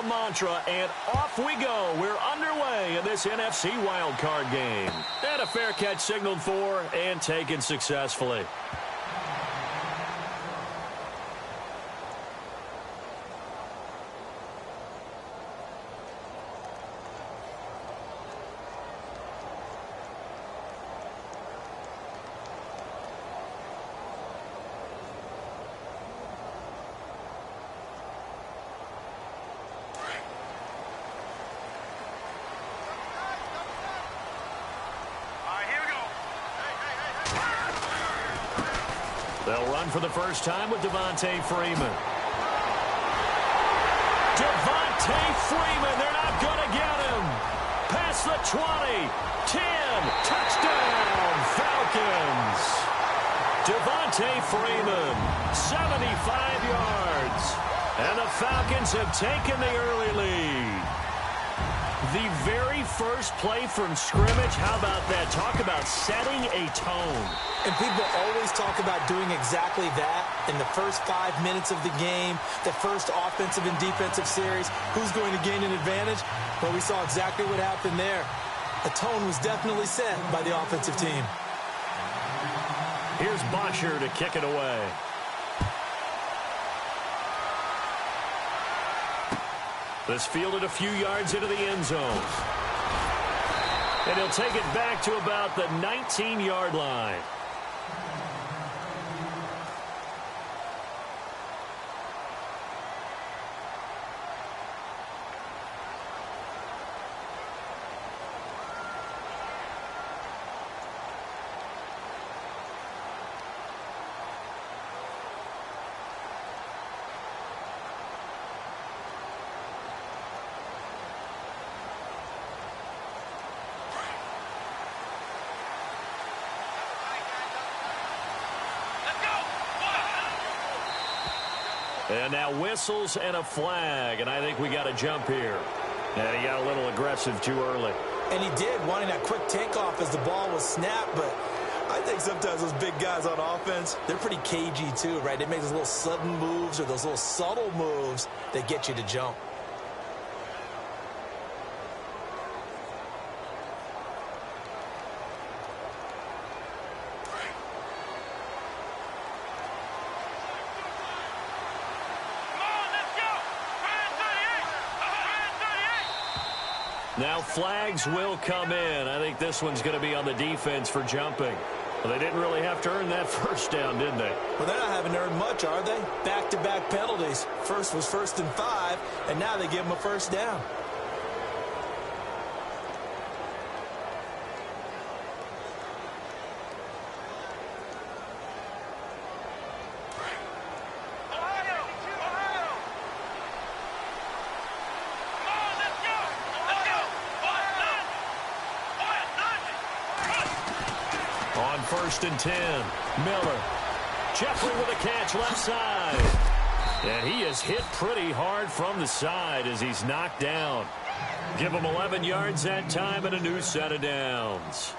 mantra, and off we go. We're underway in this NFC wildcard game. And a fair catch signaled for and taken successfully. They'll run for the first time with Devontae Freeman. Devontae Freeman, they're not going to get him. Past the 20, 10, touchdown, Falcons. Devontae Freeman, 75 yards. And the Falcons have taken the early lead. The very first play from scrimmage, how about that? Talk about setting a tone. And people always talk about doing exactly that in the first 5 minutes of the game, the first offensive and defensive series. Who's going to gain an advantage? Well, we saw exactly what happened there. A tone was definitely set by the offensive team. Here's Bosher to kick it away. This fielded a few yards into the end zone. And he'll take it back to about the 19-yard line. And now whistles and a flag, and I think we got a jump here. And he got a little aggressive too early. And he did, wanting that quick takeoff as the ball was snapped, but I think sometimes those big guys on offense, they're pretty cagey too, right? They make those little sudden moves or those little subtle moves that get you to jump. Now flags will come in. I think this one's going to be on the defense for jumping. Well, they didn't really have to earn that first down, did they? Well, they're not having to earn much, are they? Back-to-back penalties. First was 1st and 5, and now they give them a first down. On 1st and 10, Miller. Jeffrey with a catch left side. And he is hit pretty hard from the side as he's knocked down. Give him 11 yards that time and a new set of downs.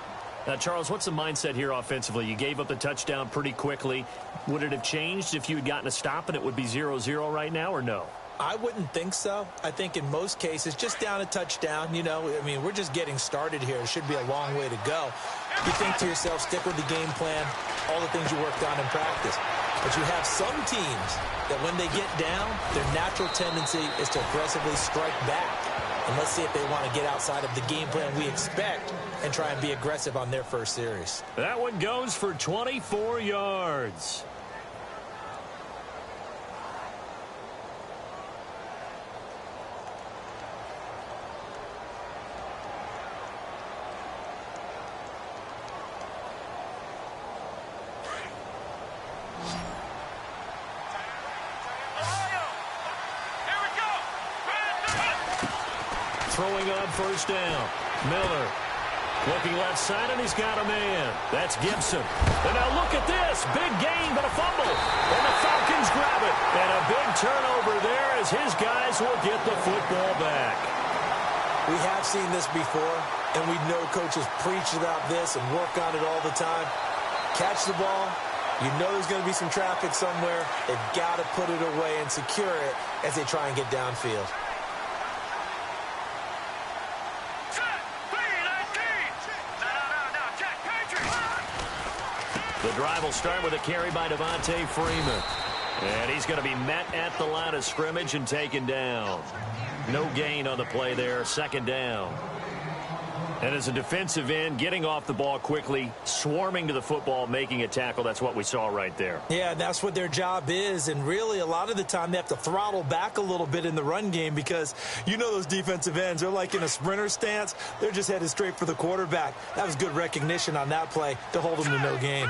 Now, Charles, what's the mindset here offensively? You gave up the touchdown pretty quickly. Would it have changed if you had gotten a stop and it would be 0-0 right now, or no? I wouldn't think so. I think in most cases, just down a touchdown, you know, I mean, we're just getting started here. It should be a long way to go. You think to yourself, stick with the game plan, all the things you worked on in practice. But you have some teams that when they get down, their natural tendency is to aggressively strike back. And let's see if they want to get outside of the game plan we expect and try and be aggressive on their first series. That one goes for 24 yards. Throwing on first down. Miller looking left side, and he's got a man. That's Gibson. And now look at this. Big gain, but a fumble. And the Falcons grab it. And a big turnover there as his guys will get the football back. We have seen this before, and we know coaches preach about this and work on it all the time. Catch the ball. You know there's going to be some traffic somewhere. They've got to put it away and secure it as they try and get downfield. drive will start with a carry by Devontae Freeman. And he's going to be met at the line of scrimmage and taken down. No gain on the play there, second down. And as a defensive end, getting off the ball quickly, swarming to the football, making a tackle, that's what we saw right there. Yeah, that's what their job is. And really, a lot of the time, they have to throttle back a little bit in the run game because you know those defensive ends, they're like in a sprinter stance. They're just headed straight for the quarterback. That was good recognition on that play to hold them to no gain.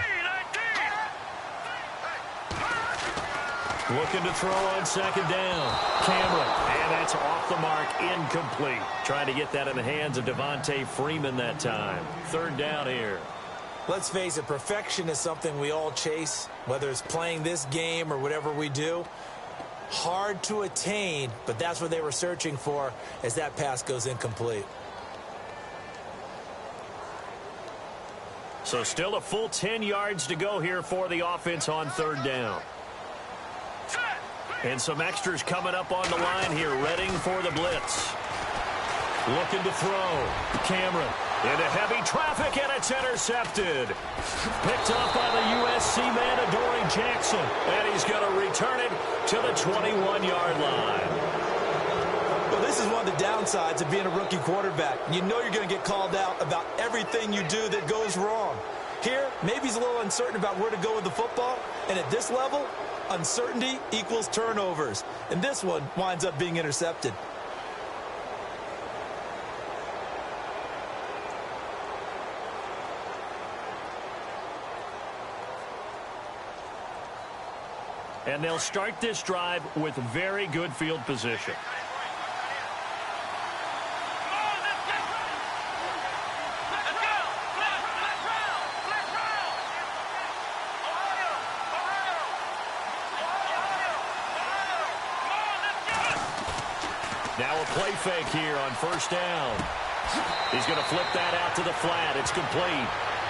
Looking to throw on second down. Cameron, and that's off the mark, incomplete. Trying to get that in the hands of Devontae Freeman that time. Third down here. Let's face it, perfection is something we all chase, whether it's playing this game or whatever we do. Hard to attain, but that's what they were searching for as that pass goes incomplete. So still a full 10 yards to go here for the offense on third down. And some extras coming up on the line here, readying for the blitz. Looking to throw. Cameron into heavy traffic, and it's intercepted. Picked up by the USC man, Adoree Jackson. And he's going to return it to the 21-yard line. Well, this is one of the downsides of being a rookie quarterback. You know you're going to get called out about everything you do that goes wrong. Here, maybe he's a little uncertain about where to go with the football. And at this level, uncertainty equals turnovers. And this one winds up being intercepted. And they'll start this drive with very good field position. Now a play fake here on first down. He's going to flip that out to the flat. It's complete.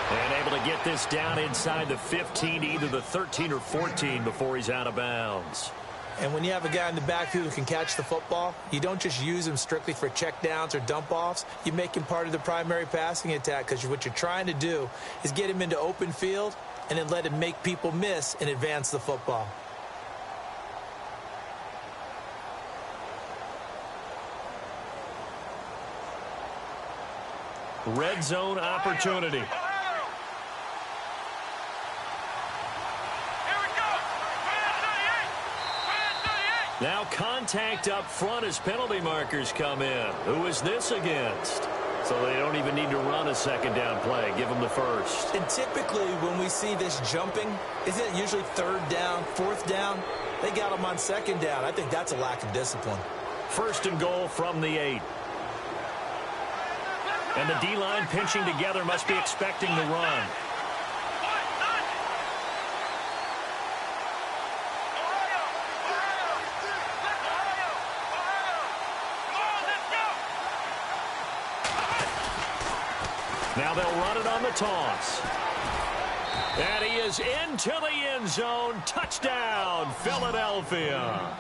And able to get this down inside the 15, either the 13 or 14 before he's out of bounds. And when you have a guy in the backfield who can catch the football, you don't just use him strictly for check downs or dump offs. You make him part of the primary passing attack because what you're trying to do is get him into open field and then let him make people miss and advance the football. Red zone opportunity. Now contact up front as penalty markers come in. Who is this against? So they don't even need to run a second down play. Give them the first. And typically when we see this jumping, isn't it usually third down, fourth down? They got them on second down. I think that's a lack of discipline. First and goal from the 8. And the D-line pinching together, must be expecting the run. Now they'll run it on the toss. And he is into the end zone. Touchdown, Philadelphia.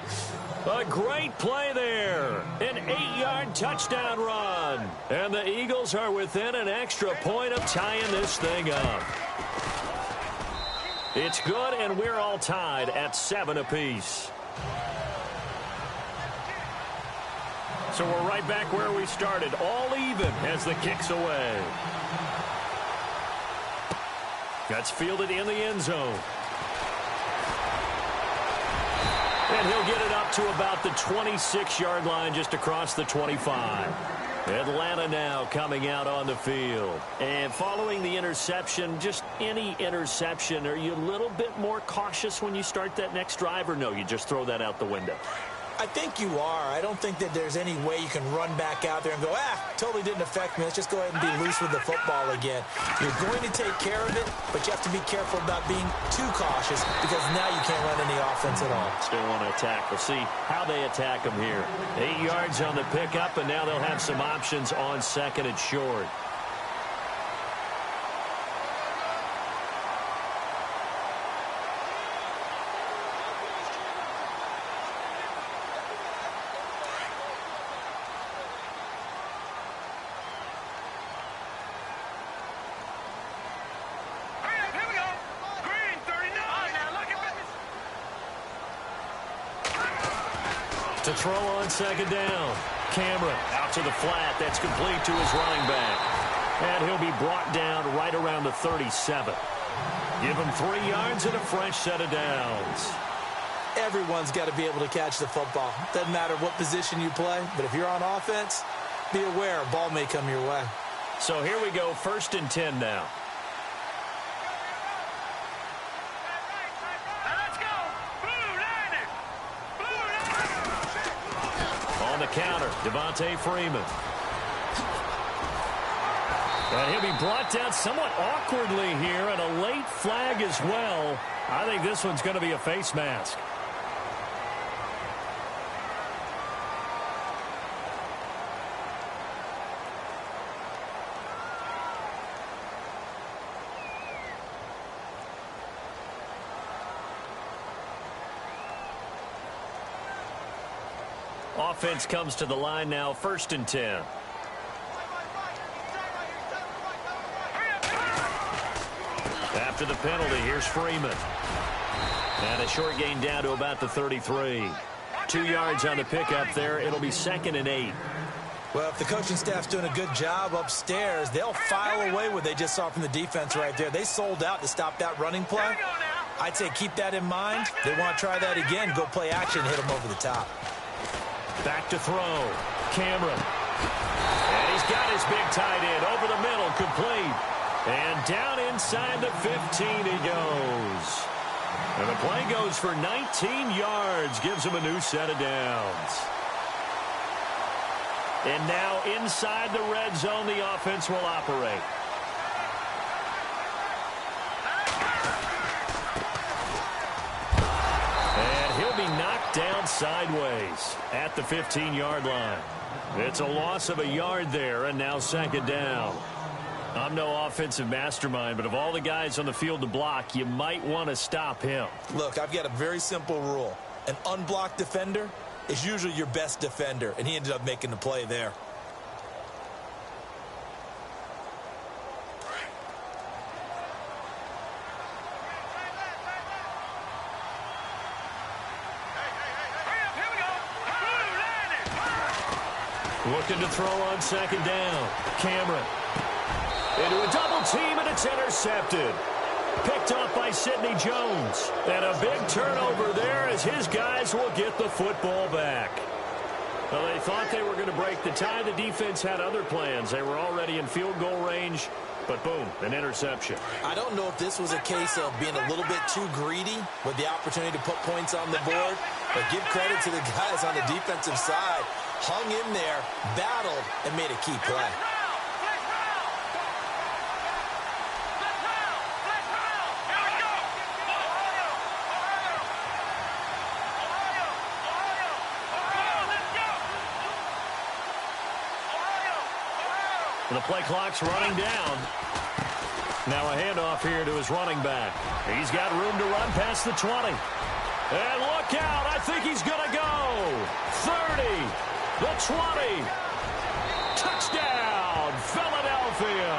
A great play there. An 8-yard touchdown run. And the Eagles are within an extra point of tying this thing up. It's good, and we're all tied at 7 apiece. So we're right back where we started, all even as the kick's away. That's fielded in the end zone. And he'll get it up to about the 26-yard line, just across the 25. Atlanta now coming out on the field. And following the interception, just any interception, are you a little bit more cautious when you start that next drive, or no, you just throw that out the window? I think you are. I don't think that there's any way you can run back out there and go, totally didn't affect me. Let's just go ahead and be loose with the football again. You're going to take care of it, but you have to be careful about being too cautious because now you can't run any offense at all. Still want to attack. We'll see how they attack them here. 8 yards on the pickup, and now they'll have some options on second and short. To throw on second down. Cameron out to the flat. That's complete to his running back. And he'll be brought down right around the 37. Give him 3 yards and a fresh set of downs. Everyone's got to be able to catch the football. Doesn't matter what position you play, but if you're on offense, be aware a ball may come your way. So here we go, 1st and 10 now. On the counter, Devontae Freeman. And he'll be brought down somewhat awkwardly here, and a late flag as well. I think this one's going to be a face mask. Offense comes to the line now, 1st and 10. After the penalty, here's Freeman. And a short gain down to about the 33. 2 yards on the pickup there. It'll be 2nd and 8. Well, if the coaching staff's doing a good job upstairs, they'll file away what they just saw from the defense right there. They sold out to stop that running play. I'd say keep that in mind. They want to try that again. Go play action, hit them over the top. Back to throw. Cameron. And he's got his big tight end over the middle, complete. And down inside the 15 he goes. And the play goes for 19 yards, gives him a new set of downs. And now inside the red zone, the offense will operate. He'll be knocked down sideways at the 15-yard line. It's a loss of a yard there, and now 2nd down. I'm no offensive mastermind, but of all the guys on the field to block, you might want to stop him. Look, I've got a very simple rule. An unblocked defender is usually your best defender, and he ended up making the play there. Looking to throw on 2nd down. Cameron. Into a double team, and it's intercepted. Picked off by Sidney Jones. And a big turnover there as his guys will get the football back. Well, they thought they were going to break the tie. The defense had other plans. They were already in field goal range. But boom, an interception. I don't know if this was a case of being a little bit too greedy with the opportunity to put points on the board. But give credit to the guys on the defensive side. Hung in there, battled, and made a key play. The play clock's running down. Now a handoff here to his running back. He's got room to run past the 20. And look out, I think he's going to go. 30, the 20. Touchdown, Philadelphia.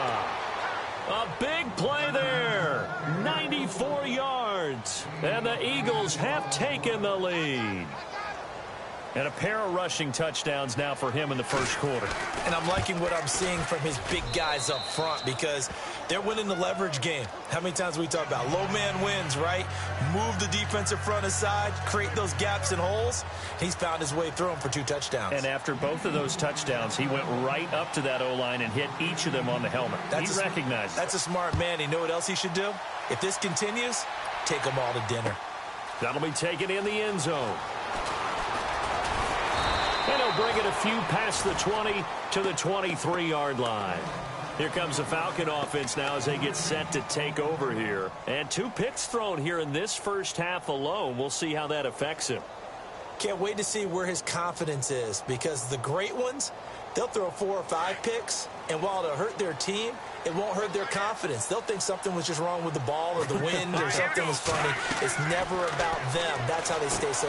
A big play there. 94 yards. And the Eagles have taken the lead. And a pair of rushing touchdowns now for him in the first quarter. And I'm liking what I'm seeing from his big guys up front because they're winning the leverage game. How many times we talk about low man wins, right? Move the defensive front aside, create those gaps and holes. He's found his way through them for 2 touchdowns. And after both of those touchdowns, he went right up to that O-line and hit each of them on the helmet. He recognized it. That's a smart man. You know what else he should do? If this continues, take them all to dinner. That'll be taken in the end zone. And he'll bring it a few past the 20 to the 23-yard line. Here comes the Falcon offense now as they get set to take over here. And 2 picks thrown here in this first half alone. We'll see how that affects him. Can't wait to see where his confidence is because the great ones, they'll throw 4 or 5 picks, and while it'll hurt their team, it won't hurt their confidence. They'll think something was just wrong with the ball or the wind or something was funny. It's never about them. That's how they stay so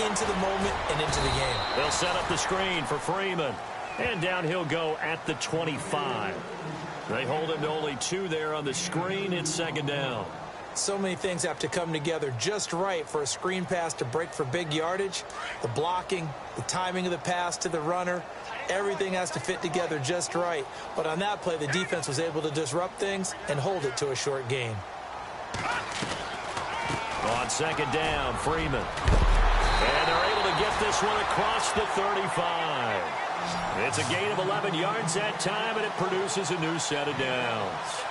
into the moment and into the game. They'll set up the screen for Freeman. And down he'll go at the 25. They hold him to only 2 there on the screen. It's 2nd down. So many things have to come together just right for a screen pass to break for big yardage. The blocking, the timing of the pass to the runner, everything has to fit together just right. But on that play, the defense was able to disrupt things and hold it to a short gain. On second down, Freeman. And they're able to get this one across the 35. It's a gain of 11 yards that time, and it produces a new set of downs.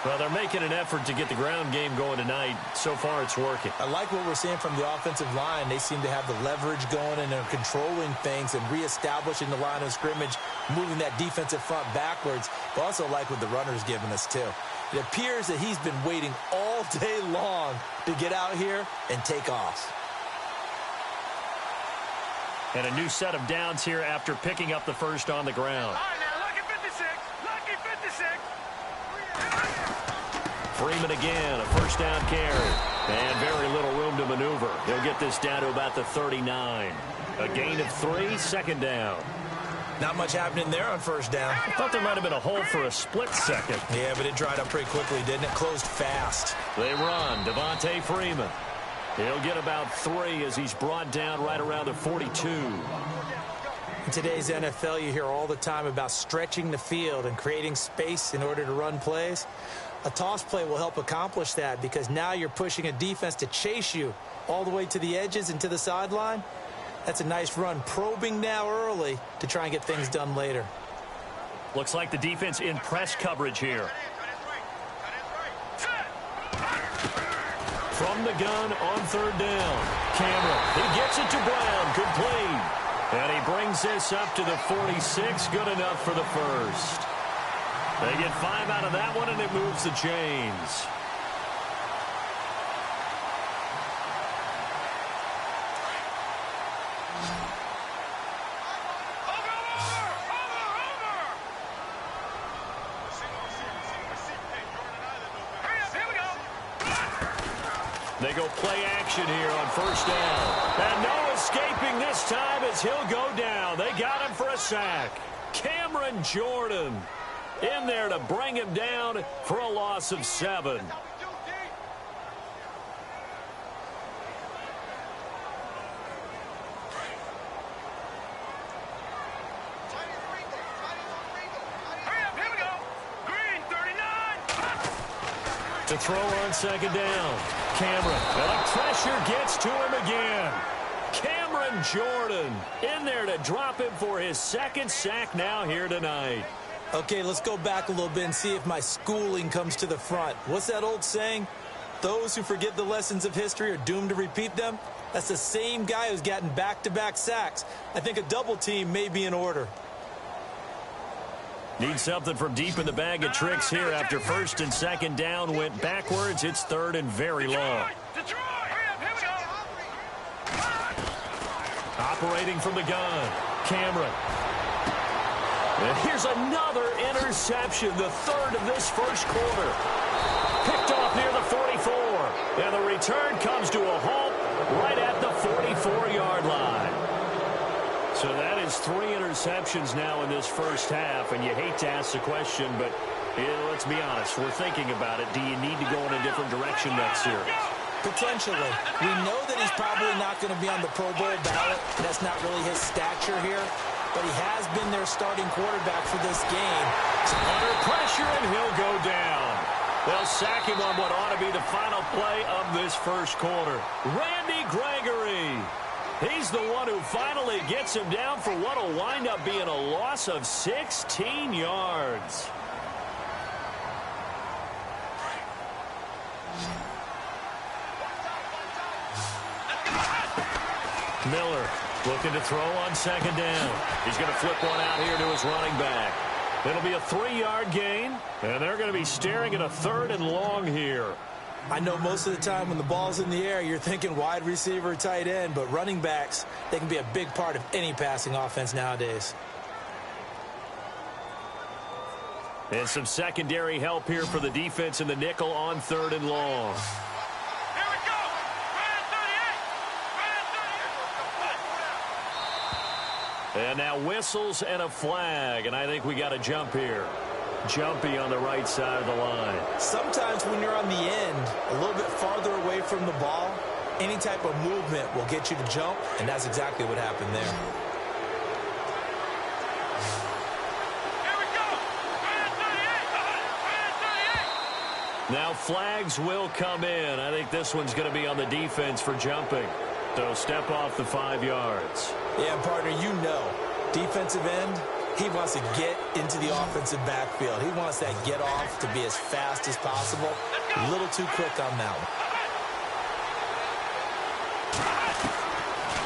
Well, they're making an effort to get the ground game going tonight. So far, it's working. I like what we're seeing from the offensive line. They seem to have the leverage going, and they're controlling things and reestablishing the line of scrimmage, moving that defensive front backwards. But also like what the runner's giving us, too. It appears that he's been waiting all day long to get out here and take off. And a new set of downs here after picking up the first on the ground. All right, now, lucky 56. Lucky 56. Freeman again, a first down carry. And very little room to maneuver. He'll get this down to about the 39. A gain of 3, second down. Not much happening there on first down. I thought there might have been a hole for a split second. Yeah, but it dried up pretty quickly, didn't it? Closed fast. They run. Devontae Freeman. He'll get about 3 as he's brought down right around the 42. In today's NFL, you hear all the time about stretching the field and creating space in order to run plays. A toss play will help accomplish that because now you're pushing a defense to chase you all the way to the edges and to the sideline. That's a nice run, probing now early to try and get things done later. Looks like the defense in press coverage here. From the gun on third down. Cameron, he gets it to Brown, complete. And he brings this up to the 46, good enough for the first. They get 5 out of that one, and it moves the chains. They go play action here on first down. And no escaping this time as he'll go down. They got him for a sack. Cameron Jordan in there to bring him down for a loss of 7. To throw on second down. Cameron, and the pressure gets to him again. Cameron Jordan in there to drop him for his second sack now here tonight. Okay, let's go back a little bit and see if my schooling comes to the front. What's that old saying? Those who forget the lessons of history are doomed to repeat them. That's the same guy who's gotten back-to-back sacks. I think a double team may be in order. Need something from deep in the bag of tricks here after first and second down went backwards. It's third and very long. Operating from the gun, Cameron. And here's another interception, the third of this first quarter. Picked off near the 44. And the return comes to a halt right at the 44-yard line. So that is 3 interceptions now in this first half, and you hate to ask the question, but let's be honest, we're thinking about it. Do you need to go in a different direction next series? Potentially. We know that he's probably not going to be on the Pro Bowl ballot. That's not really his stature here, but he has been their starting quarterback for this game. Under pressure, and he'll go down. They'll sack him on what ought to be the final play of this first quarter. Randy Gregory. He's the one who finally gets him down for what will wind up being a loss of 16 yards. Miller looking to throw on second down. He's going to flip one out here to his running back. It'll be a 3-yard gain, and they're going to be staring at a third and long here. I know most of the time when the ball's in the air, you're thinking wide receiver, tight end, but running backs, they can be a big part of any passing offense nowadays. And some secondary help here for the defense in the nickel on third and long. Here we go. And now whistles and a flag, and I think we got to jump here. jumpy on the right side of the line. Sometimes when you're on the end, a little bit farther away from the ball, any type of movement will get you to jump, and that's exactly what happened there. Now flags will come in. I think this one's going to be on the defense for jumping. So step off the 5 yards. Yeah, partner, you know, defensive end, he wants to get into the offensive backfield. He wants that get off to be as fast as possible. A little too quick on that one.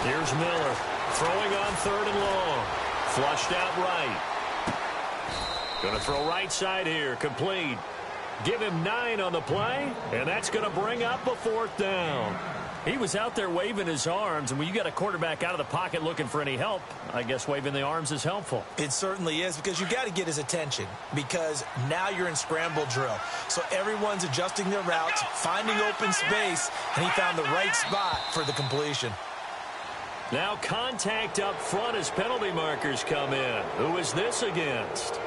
Here's Miller throwing on 3rd and long. Flushed out right. Going to throw right side here. Complete. Give him 9 on the play, and that's going to bring up a 4th down. He was out there waving his arms, and when you got a quarterback out of the pocket looking for any help, I guess waving the arms is helpful. It certainly is, because you got to get his attention, because now you're in scramble drill. So everyone's adjusting their routes, finding open space, and he found the right spot for the completion. Now contact up front as penalty markers come in. Who is this against?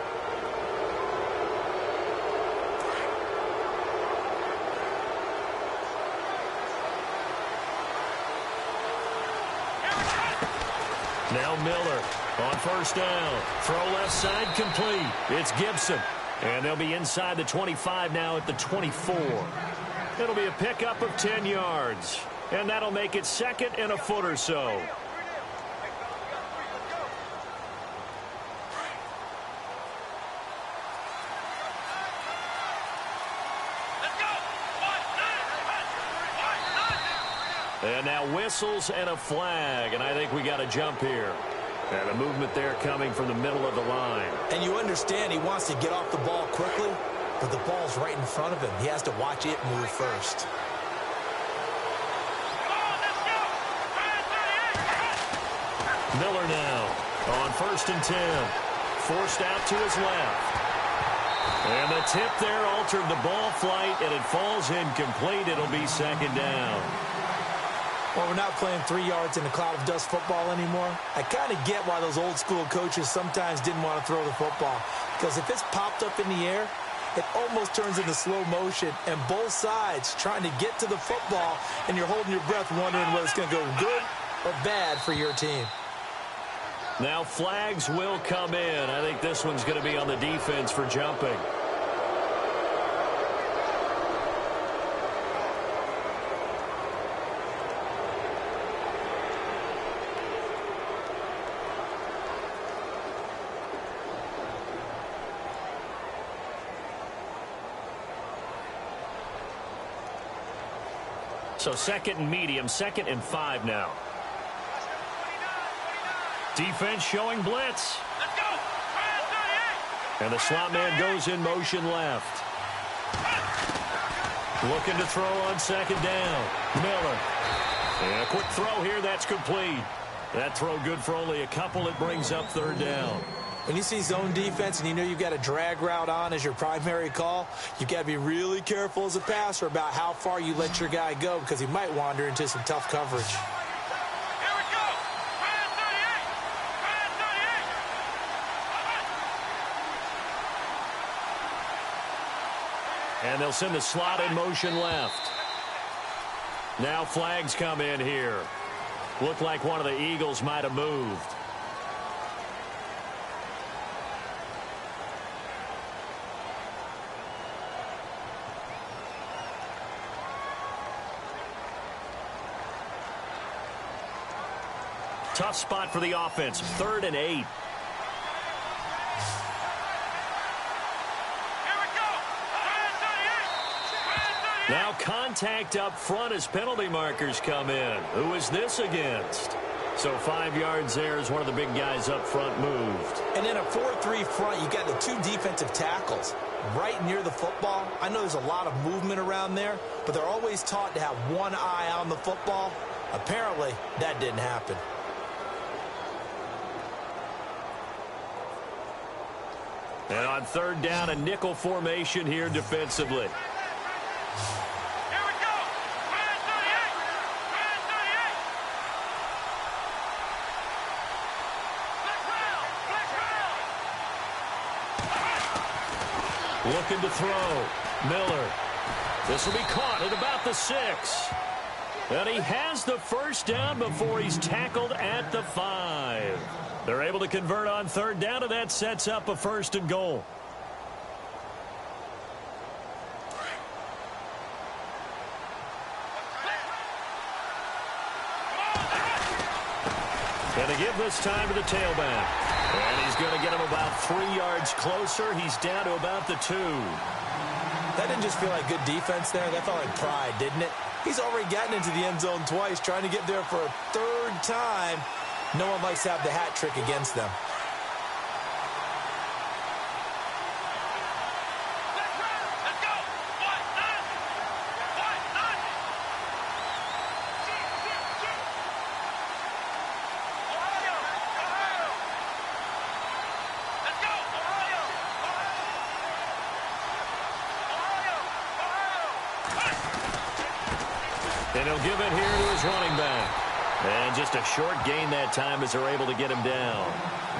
Now Miller on 1st down. Throw left side complete. It's Gibson. And they'll be inside the 25 now at the 24. It'll be a pickup of 10 yards. And that'll make it 2nd and a foot or so. And now whistles and a flag, and I think we got a jump here. And a movement there coming from the middle of the line. And you understand he wants to get off the ball quickly, but the ball's right in front of him. He has to watch it move first. Miller now on 1st and 10. Forced out to his left. And the tip there altered the ball flight, and it falls incomplete. It'll be 2nd down. Well, we're not playing 3 yards in a cloud of dust football anymore. I kind of get why those old school coaches sometimes didn't want to throw the football. Because if it's popped up in the air, it almost turns into slow motion. And both sides trying to get to the football, and you're holding your breath wondering whether it's going to go good or bad for your team. Now flags will come in. I think this one's going to be on the defense for jumping. So 2nd and medium, 2nd and 5 now. Defense showing blitz. Let's go. And the slot man goes in motion left. Looking to throw on 2nd down. Miller. And a quick throw here, that's complete. That throw good for only a couple. It brings up 3rd down. When you see zone defense and you know you've got a drag route on as your primary call, you've got to be really careful as a passer about how far you let your guy go, because he might wander into some tough coverage. Here we go. Pass 38. And they'll send the slot in motion left. Now flags come in here. Looked like one of the Eagles might have moved. Tough spot for the offense. 3rd and 8. Here we go. Pass 38. Now contact up front as penalty markers come in. Who is this against? So 5 yards there as one of the big guys up front moved. And in a 4-3 front, you got the 2 defensive tackles right near the football. I know there's a lot of movement around there, but they're always taught to have one eye on the football. Apparently, that didn't happen. And on 3rd down, a nickel formation here defensively. Here we go. Pass 38. Pass 38. Flex round. Flex round. Looking to throw. Miller. This will be caught at about the 6. And he has the first down before he's tackled at the 5. They're able to convert on third down, and that sets up a 1st and goal. Going to give this time to the tailback. And he's going to get him about 3 yards closer. He's down to about the 2. That didn't just feel like good defense there. That felt like pride, didn't it? He's already gotten into the end zone twice, trying to get there for a 3rd time. No one likes to have the hat trick against them. Let's go. What? None. What? None. Ohio. Ohio. Let's go. Ohio. Ohio. Ohio. And he'll give it here to his running back. And just a short gain that time as they're able to get him down.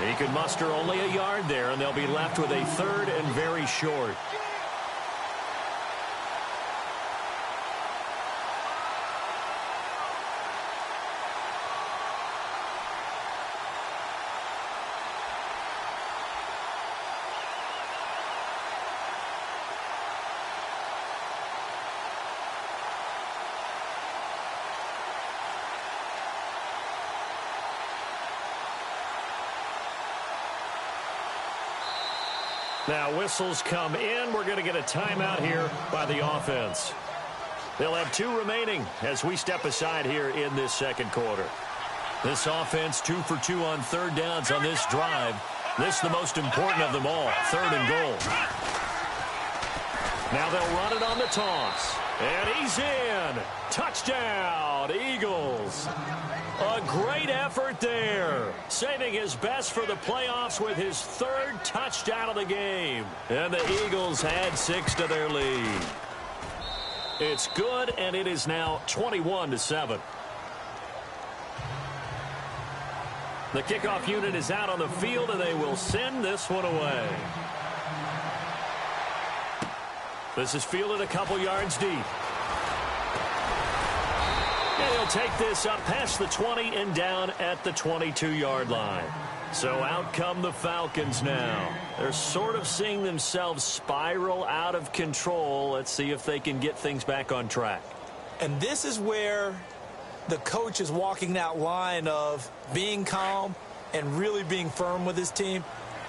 He could muster only a yard there, and they'll be left with a 3rd and very short. Now whistles come in. We're going to get a timeout here by the offense. They'll have 2 remaining as we step aside here in this 2nd quarter. This offense 2 for 2 on 3rd downs on this drive. This the most important of them all, 3rd and goal. Now they'll run it on the toss. And he's in. Touchdown, Eagles. A great effort there. Saving his best for the playoffs with his 3rd touchdown of the game. And the Eagles add 6 to their lead. It's good, and it is now 21-7. The kickoff unit is out on the field, and they will send this one away. This is fielded a couple yards deep. And he'll take this up past the 20 and down at the 22-yard line. So out come the Falcons now. They're sort of seeing themselves spiral out of control. Let's see if they can get things back on track. And this is where the coach is walking that line of being calm and really being firm with his team.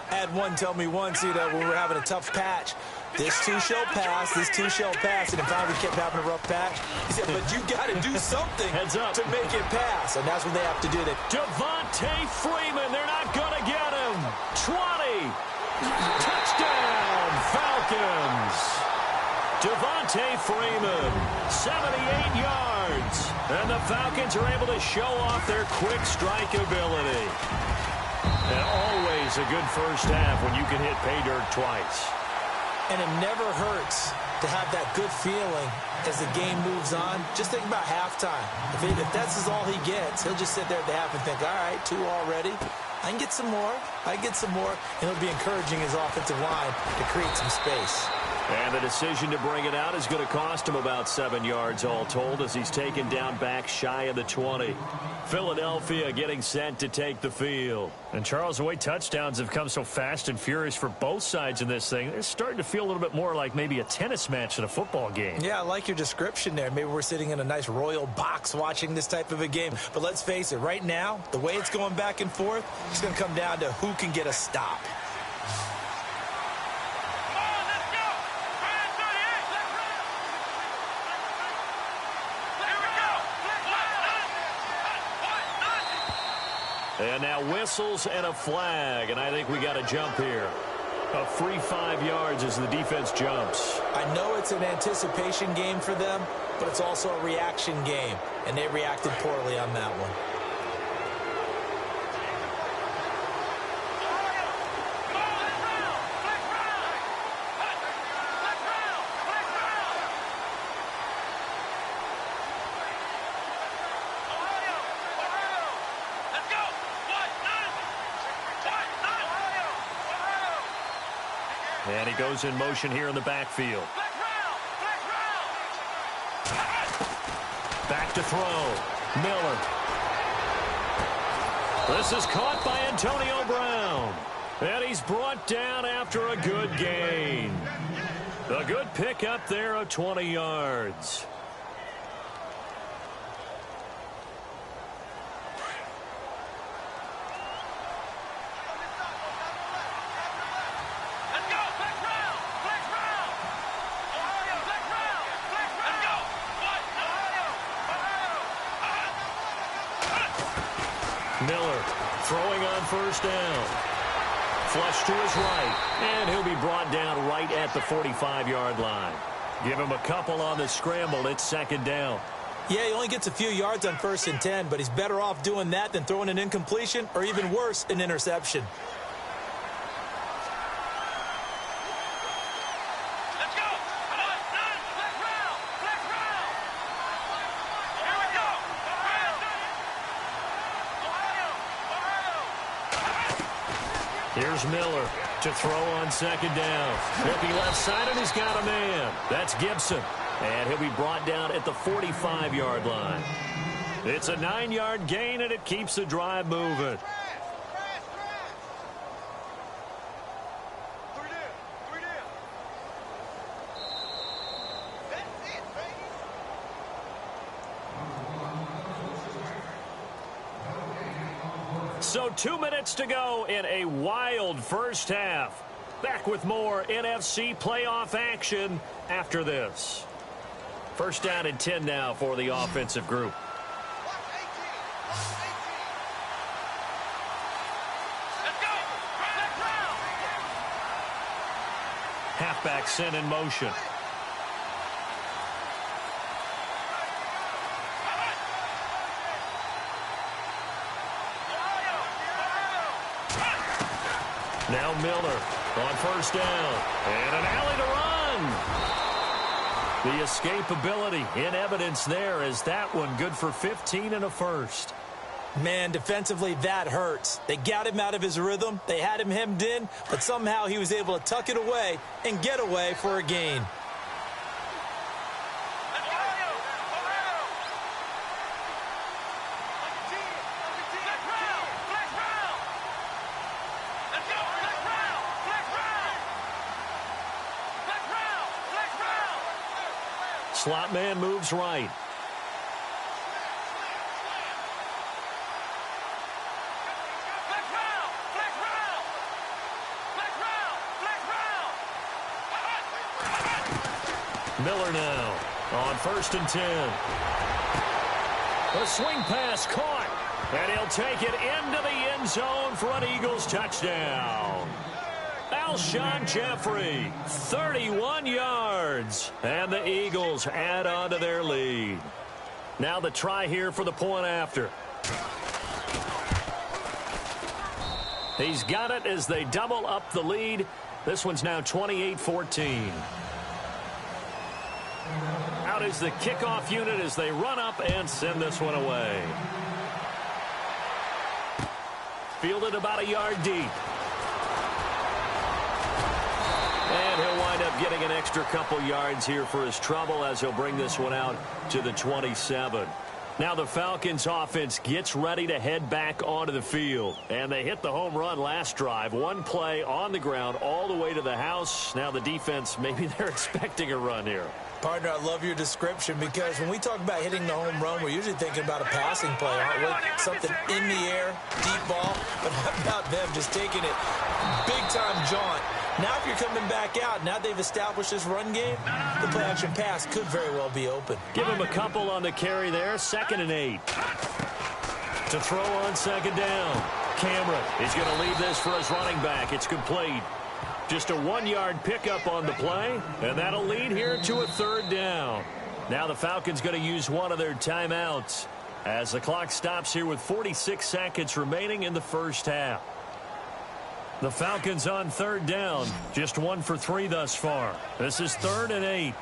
I had one tell me once, when we were having a tough patch, this too shall pass, this too shall pass, and if we kept having a rough patch, he said, but you got to do something to make it pass, and that's what they have to do. Devontae Freeman, they're not going to get him. 20, touchdown, Falcons. Devontae Freeman, 78 yards, and the Falcons are able to show off their quick strike ability. And always a good first half when you can hit pay dirt twice. And it never hurts to have that good feeling as the game moves on. Just think about halftime. If that's all he gets, he'll just sit there at the half and think, all right, 2 already. I can get some more. I can get some more. And he'll be encouraging his offensive line to create some space. And the decision to bring it out is going to cost him about 7 yards all told as he's taken down back shy of the 20. Philadelphia getting set to take the field. And Charles, the way touchdowns have come so fast and furious for both sides in this thing, it's starting to feel a little bit more like maybe a tennis match than a football game. Yeah, I like your description there. Maybe we're sitting in a nice royal box watching this type of a game. But let's face it, right now, the way it's going back and forth, it's going to come down to who can get a stop. And now whistles and a flag, and I think we got a jump here. A free 5 yards as the defense jumps. I know it's an anticipation game for them, but it's also a reaction game, and they reacted poorly on that one. And he goes in motion here in the backfield. Back to throw. Miller. This is caught by Antonio Brown. And he's brought down after a good gain. A good pickup there of 20 yards. Miller throwing on first down. Flush to his right, and he'll be brought down right at the 45-yard line. Give him a couple on the scramble. It's second down. Yeah, he only gets a few yards on 1st and 10, but he's better off doing that than throwing an incompletion or even worse, an interception. Here's Miller to throw on second down. Looking left side, and he's got a man. That's Gibson. And he'll be brought down at the 45-yard line. It's a 9-yard gain, and it keeps the drive moving. So 2 minutes to go in a wild first half. Back with more NFC playoff action after this. First down and 10 now for the offensive group. Halfback sent in motion. Now Miller on first down. And an alley to run. The escapability in evidence there as that one good for 15 and a first. Man, defensively, that hurts. They got him out of his rhythm. They had him hemmed in, but somehow he was able to tuck it away and get away for a gain. Slot man moves right. Miller now on first and 10. A swing pass caught, and he'll take it into the end zone for an Eagles touchdown. Alshon Jeffrey, 31 yards, and the Eagles add on to their lead. Now the try here for the point after. He's got it as they double up the lead. This one's now 28-14. Out is the kickoff unit as they run up and send this one away. Fielded about a yard deep. And he'll wind up getting an extra couple yards here for his trouble as he'll bring this one out to the 27. Now the Falcons offense gets ready to head back onto the field. And they hit the home run last drive. One play on the ground all the way to the house. Now the defense, maybe they're expecting a run here. Partner, I love your description because when we talk about hitting the home run, we're usually thinking about a passing play, aren't we? Something in the air, deep ball. But how about them just taking it big-time jaunt? Now if you're coming back out, now they've established this run game, the play-action pass could very well be open. Give him a couple on the carry there, 2nd and 8. To throw on second down. Cameron is going to leave this for his running back. It's complete. Just a 1-yard pickup on the play, and that'll lead here to a 3rd down. Now the Falcons going to use one of their timeouts as the clock stops here with 46 seconds remaining in the first half. The Falcons on 3rd down, just 1 for 3 thus far. This is 3rd and 8.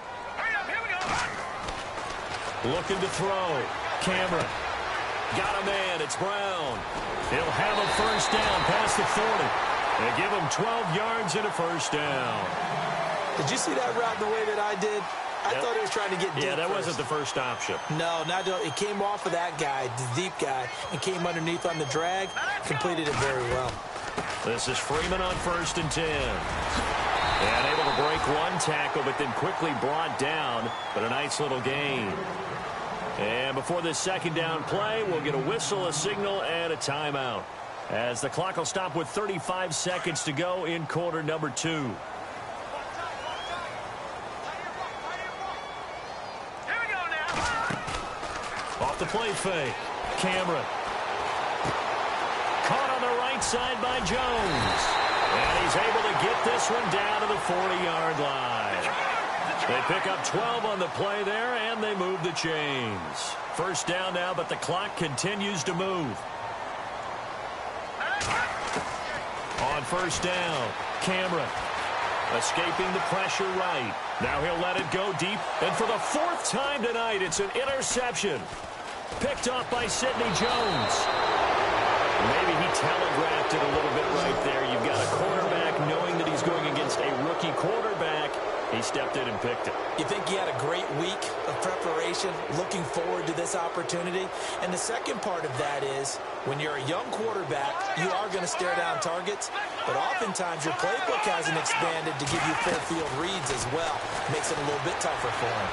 Looking to throw. Cameron. Got a man. It's Brown. He'll have a first down past the 40. They give him 12 yards and a first down. Did you see that route the way that I did? I thought he was trying to get deep. Yeah, that first. wasn't the first option. No, it came off of that guy, the deep guy, and came underneath on the drag. Completed it very well. This is Freeman on 1st and 10. And able to break one tackle, but then quickly brought down. But a nice little gain. And before this second down play, we'll get a whistle, a signal, and a timeout. As the clock will stop with 35 seconds to go in quarter number 2. Off the play fake. Cameron. Caught on the right side by Jones. And he's able to get this one down to the 40-yard line. They pick up 12 on the play there, and they move the chains. First down now, but the clock continues to move. On first down, Cameron. Escaping the pressure right. Now he'll let it go deep. And for the 4th time tonight, it's an interception. Picked off by Sidney Jones. Maybe he telegraphed it a little bit right there. You've got a quarterback knowing that he's going against a rookie quarterback. He stepped in and picked it. You think he had a great week of preparation, looking forward to this opportunity? And the second part of that is, when you're a young quarterback, you are going to stare down targets, but oftentimes your playbook hasn't expanded to give you full field reads as well. Makes it a little bit tougher for him.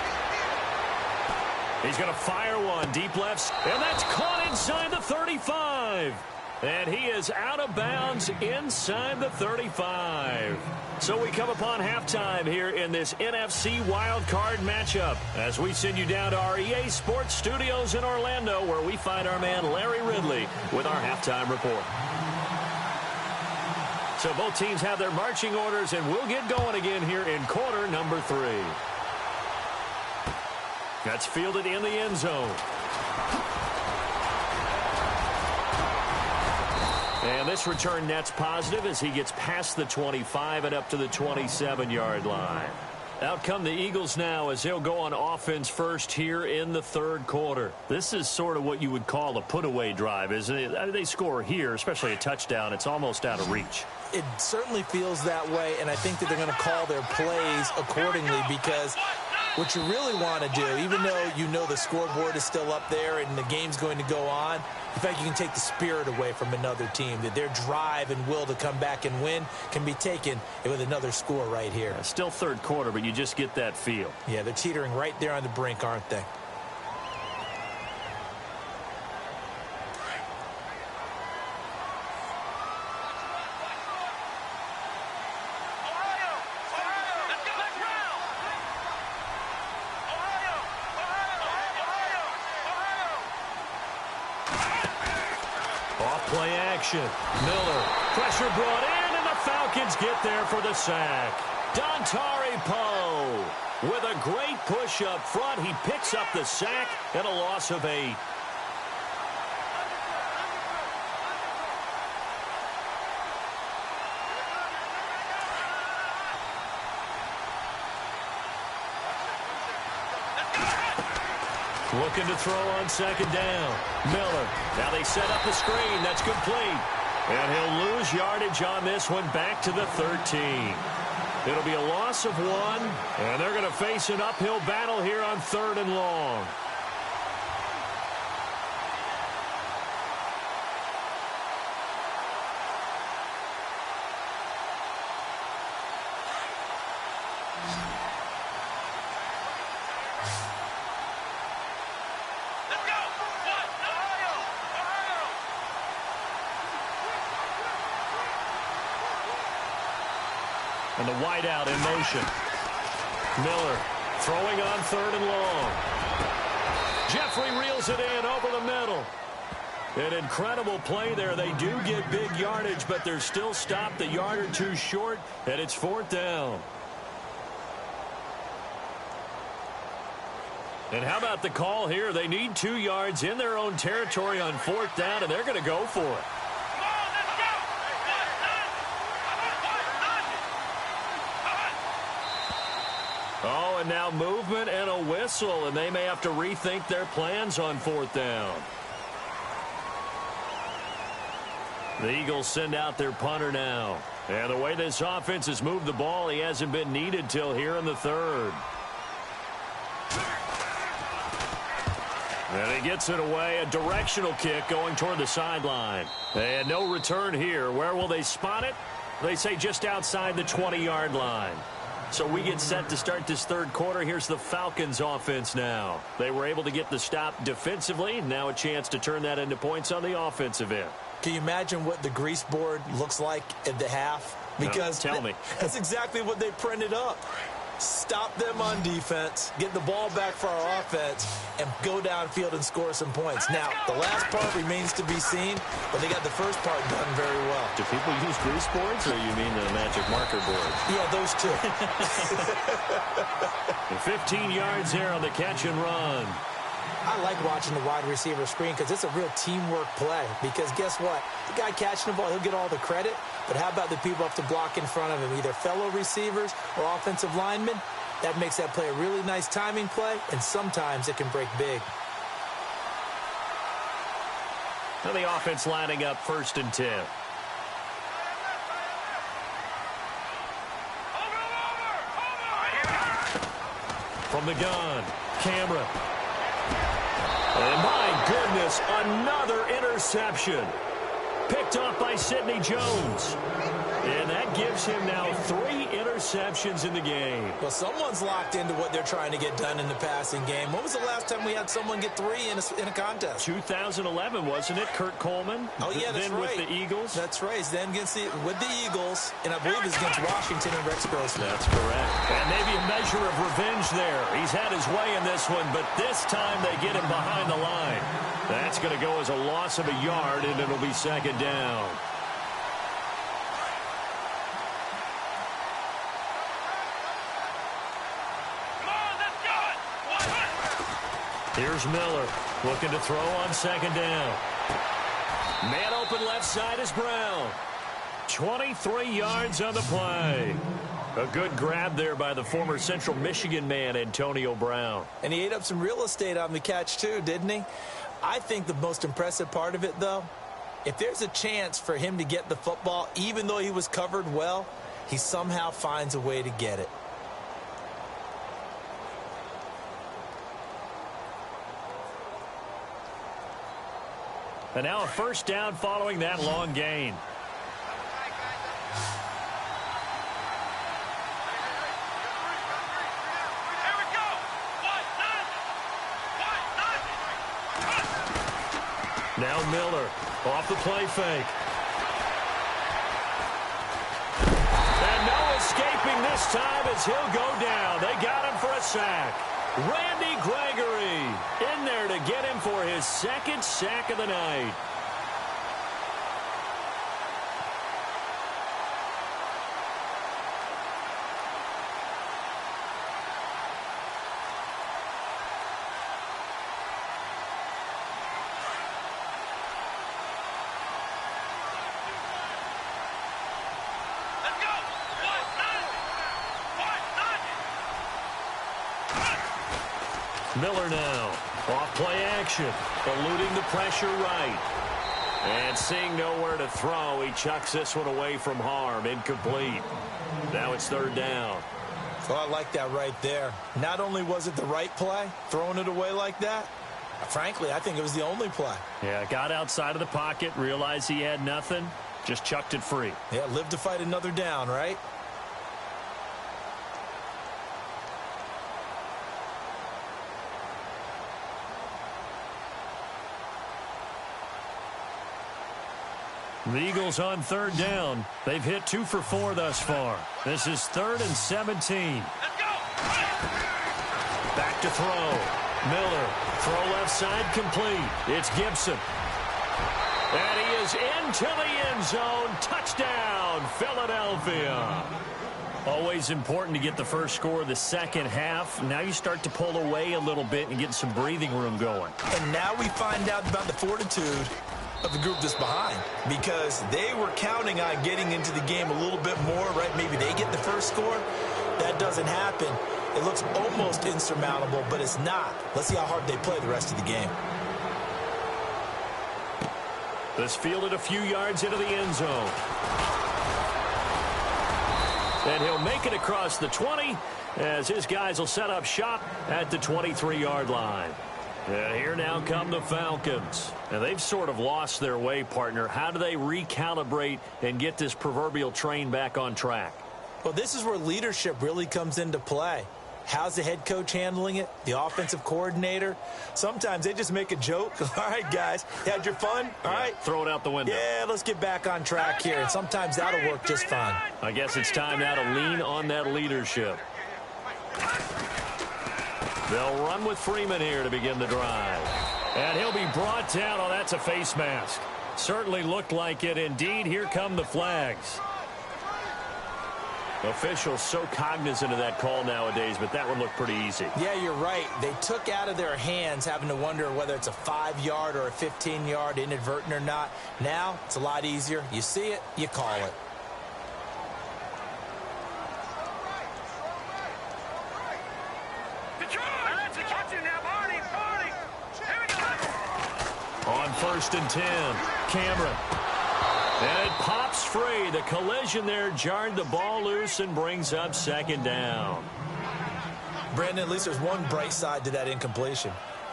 He's going to fire one deep left, and that's caught inside the 35. And he is out of bounds inside the 35. So we come upon halftime here in this NFC wildcard matchup as we send you down to our EA Sports Studios in Orlando, where we find our man Larry Ridley with our halftime report. So both teams have their marching orders, and we'll get going again here in quarter number 3. That's fielded in the end zone. And this return net's positive as he gets past the 25 and up to the 27-yard line. Out come the Eagles now as they'll go on offense first here in the 3rd quarter. This is sort of what you would call a put-away drive, isn't it? They score here, especially a touchdown. It's almost out of reach. It certainly feels that way, and I think that they're going to call their plays accordingly, because what you really want to do, even though you know the scoreboard is still up there and the game's going to go on, in fact, you can take the spirit away from another team, that their drive and will to come back and win can be taken with another score right here. Still 3rd quarter, but you just get that feel. Yeah, they're teetering right there on the brink, aren't they? Play action. Miller. Pressure brought in, and the Falcons get there for the sack. Dontari Poe with a great push up front. He picks up the sack and a loss of 8. Looking to throw on 2nd down. Miller. Now they set up the screen. That's complete. And he'll lose yardage on this one back to the 13. It'll be a loss of 1. And they're going to face an uphill battle here on 3rd and long. And the wideout in motion. Miller throwing on 3rd and long. Jeffrey reels it in over the middle. An incredible play there. They do get big yardage, but they're still stopped a yard or 2 short, and it's 4th down. And how about the call here? They need 2 yards in their own territory on 4th down, and they're going to go for it. Oh, and now movement and a whistle, and they may have to rethink their plans on 4th down. The Eagles send out their punter now. And the way this offense has moved the ball, he hasn't been needed till here in the third. And he gets it away, a directional kick going toward the sideline. And no return here. Where will they spot it? They say just outside the 20-yard line. So we get set to start this third quarter. Here's the Falcons offense now. They were able to get the stop defensively. Now a chance to turn that into points on the offensive end. Can you imagine what the grease board looks like at the half? Because no, tell me. That's exactly what they printed up. Stop them on defense, get the ball back for our offense, and go downfield and score some points. Now, the last part remains to be seen, but they got the first part done very well. Do people use grease boards, or you mean the magic marker board? Yeah, those two. 15 yards there on the catch and run. I like watching the wide receiver screen because it's a real teamwork play. Because guess what? The guy catching the ball, he'll get all the credit. But how about the people up to block in front of him, either fellow receivers or offensive linemen? That makes that play a really nice timing play, and sometimes it can break big. Now the offense lining up 1st and 10. From the gun, Cameron. And my goodness, another interception. Picked off by Sidney Jones. And that gives him now 3 interceptions in the game. Well, someone's locked into what they're trying to get done in the passing game. When was the last time we had someone get 3 in a contest? 2011, wasn't it? Kurt Coleman. Oh, yeah, that's then right. With the Eagles. That's right. Then with the Eagles, and I believe it's against Washington and Rex Grossman. That's correct. And maybe a measure of revenge there. He's had his way in this one, but this time they get him behind the line. That's going to go as a loss of a yard, and it'll be 2nd down. Here's Miller looking to throw on 2nd down. Man open left side is Brown. 23 yards on the play. A good grab there by the former Central Michigan man, Antonio Brown. And he ate up some real estate on the catch, too, didn't he? I think the most impressive part of it, though, if there's a chance for him to get the football, even though he was covered well, he somehow finds a way to get it. And now a 1st down following that long gain. Now Miller off the play fake. And no escaping this time as he'll go down. They got him for a sack. Randy Gregory in there to get him for his 2nd sack of the night. Miller now, off play action, eluding the pressure right. And seeing nowhere to throw, he chucks this one away from harm, incomplete. Now it's 3rd down. Oh, I like that right there. Not only was it the right play, throwing it away like that, frankly, I think it was the only play. Yeah, got outside of the pocket, realized he had nothing, just chucked it free. Yeah, live to fight another down, right? The Eagles on 3rd down. They've hit 2 for 4 thus far. This is 3rd and 17. Back to throw. Miller, throw left side complete. It's Gibson. And he is into the end zone. Touchdown, Philadelphia. Always important to get the first score of the second half. Now you start to pull away a little bit and get some breathing room going. And now we find out about the fortitude of the group that's behind, because they were counting on getting into the game a little bit more, right? Maybe they get the first score. That doesn't happen. It looks almost insurmountable, but it's not. Let's see how hard they play the rest of the game. This fielded a few yards into the end zone. And he'll make it across the 20 as his guys will set up shop at the 23-yard line. And here now come the Falcons. And they've sort of lost their way, partner. How do they recalibrate and get this proverbial train back on track? Well, this is where leadership really comes into play. How's the head coach handling it? The offensive coordinator? Sometimes they just make a joke. All right, guys, you had your fun? All right. Throw it out the window. Yeah, let's get back on track here. And sometimes that'll work just fine. I guess it's time now to lean on that leadership. They'll run with Freeman here to begin the drive. And he'll be brought down. Oh, that's a face mask. Certainly looked like it. Indeed, here come the flags. Officials so cognizant of that call nowadays, but that would look pretty easy. Yeah, you're right. They took out of their hands having to wonder whether it's a 5-yard or a 15-yard inadvertent or not. Now, it's a lot easier. You see it, you call it. On 1st and 10, Cameron. And it pops free. The collision there jarred the ball loose and brings up 2nd down. Brandon, at least there's one bright side to that incompletion.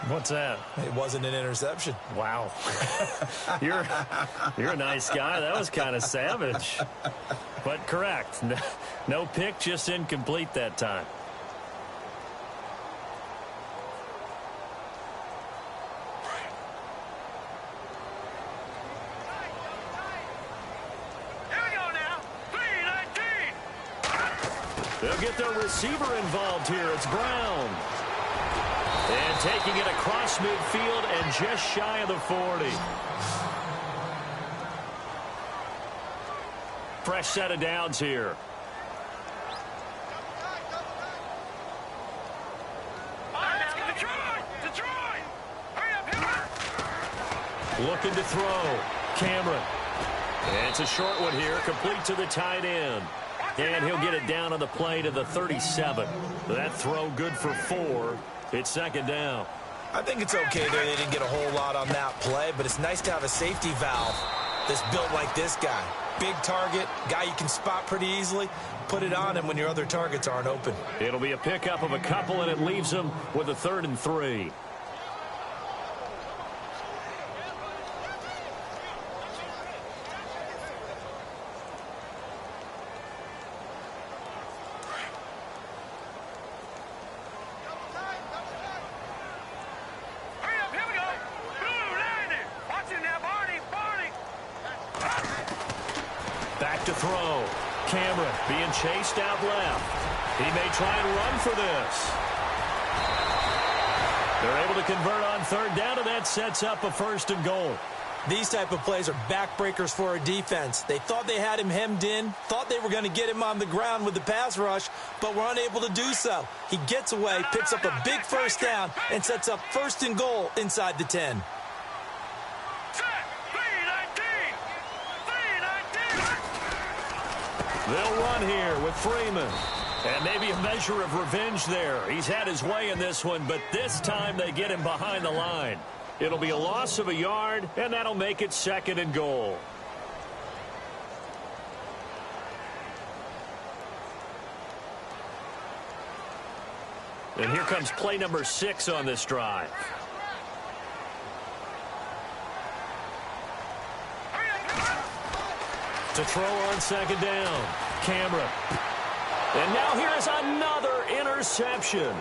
What's that? It wasn't an interception. Wow. You're a nice guy. That was kind of savage. But correct. No pick, just incomplete that time. They'll get their receiver involved here. It's Brown. And taking it across midfield and just shy of the 40. Fresh set of downs here. Looking to throw. Cameron. And it's a short one here, complete to the tight end. And he'll get it down on the play to the 37. That throw good for 4. It's 2nd down. I think it's okay there. They didn't get a whole lot on that play, but it's nice to have a safety valve that's built like this guy. Big target, guy you can spot pretty easily. Put it on him when your other targets aren't open. It'll be a pickup of a couple, and it leaves them with a 3rd and 3. Back to throw. Cameron being chased out left. He may try and run for this. They're able to convert on 3rd down, and that sets up a 1st and goal. These type of plays are backbreakers for a defense. They thought they had him hemmed in, thought they were going to get him on the ground with the pass rush, but were unable to do so. He gets away, picks up a big 1st down, and sets up 1st and goal inside the 10. They'll run here with Freeman. And maybe a measure of revenge there. He's had his way in this one, but this time they get him behind the line. It'll be a loss of a yard, and that'll make it 2nd and goal. And here comes play number 6 on this drive. To throw on 2nd down. Cameron. And now here's another interception.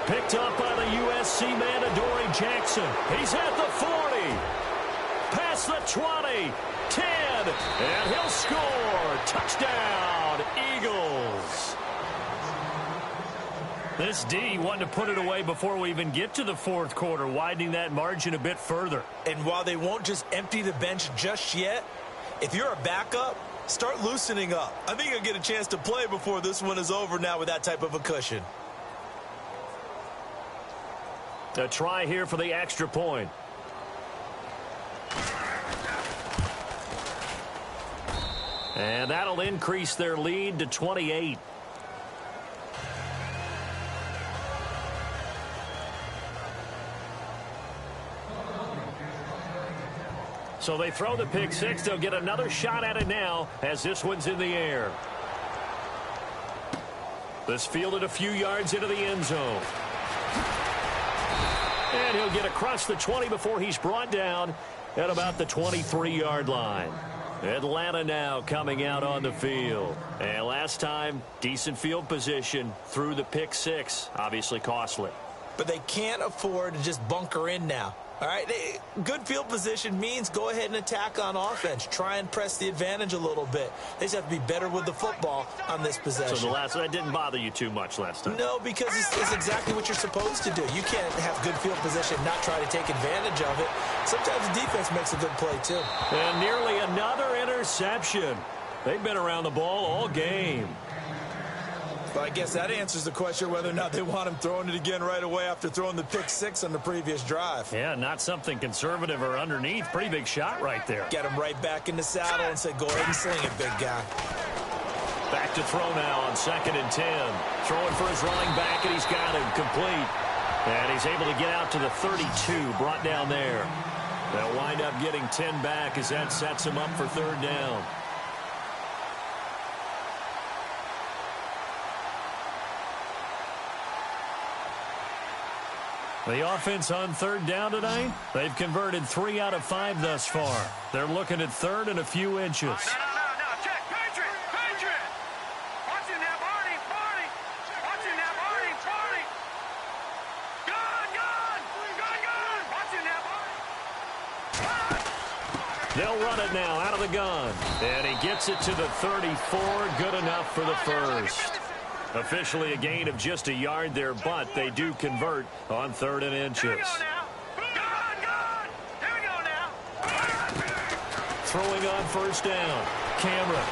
Picked up by the USC man, Adoree Jackson. He's at the 40. Past the 20. 10. And he'll score. Touchdown, Eagles. This D wanted to put it away before we even get to the 4th quarter, widening that margin a bit further. And while they won't just empty the bench just yet, if you're a backup, start loosening up. I think you'll get a chance to play before this one is over now with that type of a cushion. A try here for the extra point. And that'll increase their lead to 28. So they throw the pick six. They'll get another shot at it now as this one's in the air. This fielded a few yards into the end zone. And he'll get across the 20 before he's brought down at about the 23-yard line. Atlanta now coming out on the field. And last time, decent field position through the pick six. Obviously costly. But they can't afford to just bunker in now. All right, good field position means go ahead and attack on offense. Try and press the advantage a little bit. They just have to be better with the football on this possession. So that didn't bother you too much last time? No, because it's exactly what you're supposed to do. You can't have good field position and not try to take advantage of it. Sometimes the defense makes a good play, too. And nearly another interception. They've been around the ball all game. But I guess that answers the question whether or not they want him throwing it again right away after throwing the pick six on the previous drive. Yeah, not something conservative or underneath. Pretty big shot right there. Get him right back in the saddle and say, go ahead and sling it, big guy. Back to throw now on 2nd and 10. Throwing for his running back, and he's got him complete. And he's able to get out to the 32, brought down there. They'll wind up getting 10 back as that sets him up for 3rd down. The offense on 3rd down tonight, they've converted 3 out of 5 thus far. They're looking at 3rd and a few inches. No, check. Patriot. Watching that Barney. Watching that Barney. Gun. Watching that Barney. They'll run it now out of the gun. And he gets it to the 34. Good enough for the first. Officially a gain of just a yard there, but they do convert on 3rd and inches. Here we go now. Gun. Here we go now. Throwing on 1st down. Cameron.